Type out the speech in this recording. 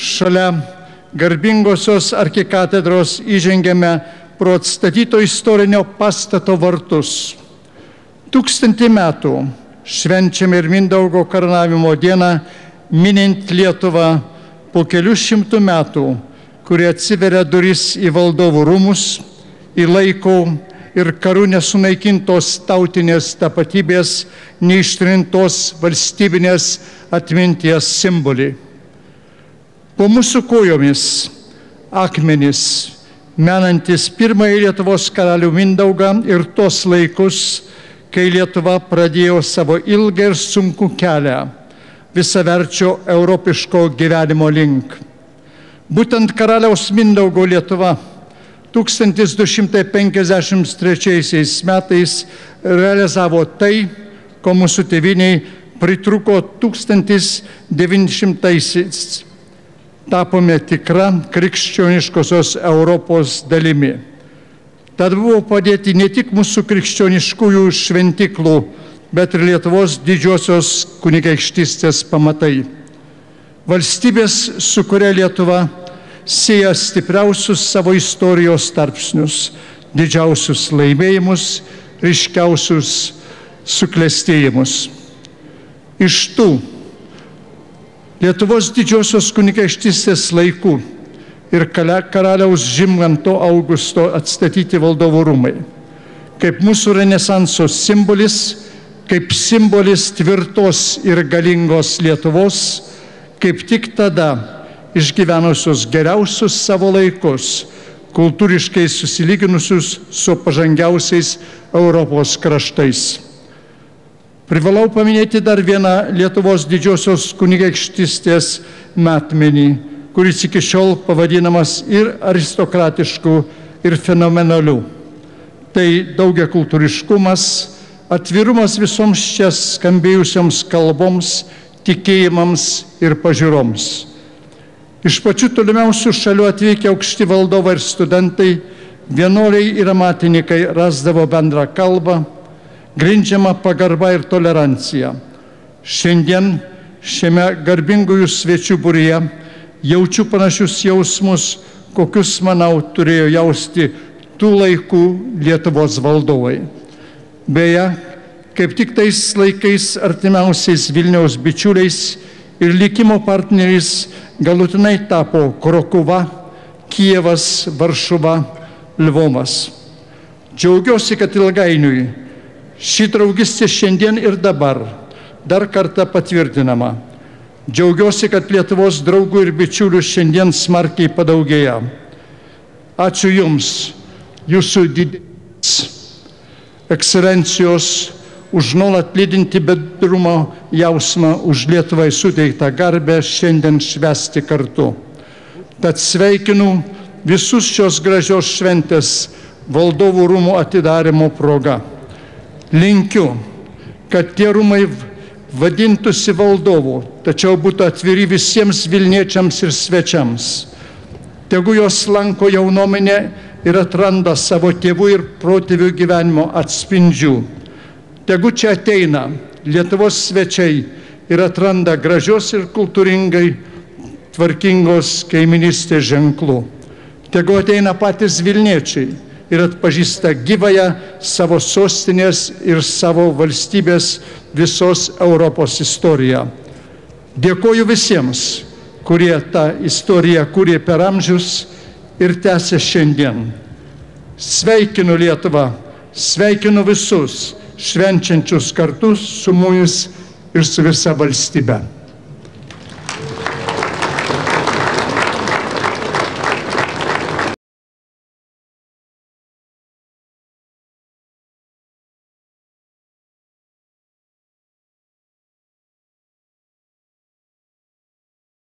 šalia garbingosios arkikatedros įžengėme pro atstatyto istorinio pastato vartus. 1000 metų švenčiame ir Mindaugo karūnavimo dieną, minint Lietuvą po kelių šimtų metų, kurie atsiveria duris į valdovų rūmus, į laiko ir karų nesunaikintos tautinės tapatybės, neištrintos valstybinės atminties simbolį. Po mūsų kojomis akmenys, menantis pirmąjį Lietuvos karalių Mindaugą ir tos laikus, kai Lietuva pradėjo savo ilgą ir sunkų kelią visaverčio europiško gyvenimo link. Būtent karaliaus Mindaugo Lietuva 1253 metais realizavo tai, ko mūsų tėvyniai pritrūko 1900-aisiais. Tapome tikra krikščioniškosios Europos dalimi. Tad buvo padėti ne tik mūsų krikščioniškųjų šventiklų, bet ir Lietuvos didžiosios kunigaikštystės pamatai. Valstybės, su kuria Lietuva sieja stipriausius savo istorijos tarpsnius, didžiausius laimėjimus, ryškiausius suklestėjimus. Iš tų Lietuvos didžiosios kunigaikštystės laikų ir karaliaus Žygimanto Augusto atstatyti valdovų rūmai, kaip mūsų renesanso simbolis, kaip simbolis tvirtos ir galingos Lietuvos, kaip tik tada išgyvenusios geriausius savo laikus, kultūriškai susilyginusius su pažangiausiais Europos kraštais. Privalau paminėti dar vieną Lietuvos didžiosios kunigaikštystės metmenį, kuris iki šiol pavadinamas ir aristokratišku, ir fenomenaliu. Tai daugiakultūriškumas, atvirumas visoms čia skambėjusioms kalboms, tikėjimams ir pažiūroms. Iš pačių tolimiausių šalių atvykę aukšti valdovai ir studentai, vienuoliai ir amatininkai rasdavo bendrą kalbą, grindžiama pagarba ir tolerancija. Šiandien šiame garbingųjų svečių būryje jaučiu panašius jausmus, kokius, manau, turėjo jausti tų laikų Lietuvos valdovai. Beje, kaip tik tais laikais artimiausiais Vilniaus bičiuliais ir likimo partneriais galutinai tapo Krokuva, Kijevas, Varšuva, Lvovas. Džiaugiuosi, kad ilgainiui ši draugystė šiandien ir dabar dar kartą patvirtinama. Džiaugiuosi, kad Lietuvos draugų ir bičiulių šiandien smarkiai padaugėja. Ačiū Jums, Jūsų didės ekscelencijos, už nuolat lydinti bendrumo jausmą, už Lietuvai suteiktą garbę šiandien švęsti kartu. Tad sveikinu visus šios gražios šventės valdovų rūmų atidarimo proga. Linkiu, kad tie rūmai vadintųsi valdovų, tačiau būtų atviri visiems vilniečiams ir svečiams. Tegu jos lanko jaunuomenė ir atranda savo tėvų ir protėvių gyvenimo atspindžių. Tegu čia ateina Lietuvos svečiai ir atranda gražios ir kultūringai tvarkingos kaiminystės ženklų. Tegu ateina patys vilniečiai ir atpažįsta gyvąją savo sostinės ir savo valstybės visos Europos istoriją. Dėkoju visiems, kurie tą istoriją kūrė per amžius ir tęsia šiandien. Sveikinu Lietuvą, sveikinu visus švenčiančius kartu su mumis ir su visa valstybe.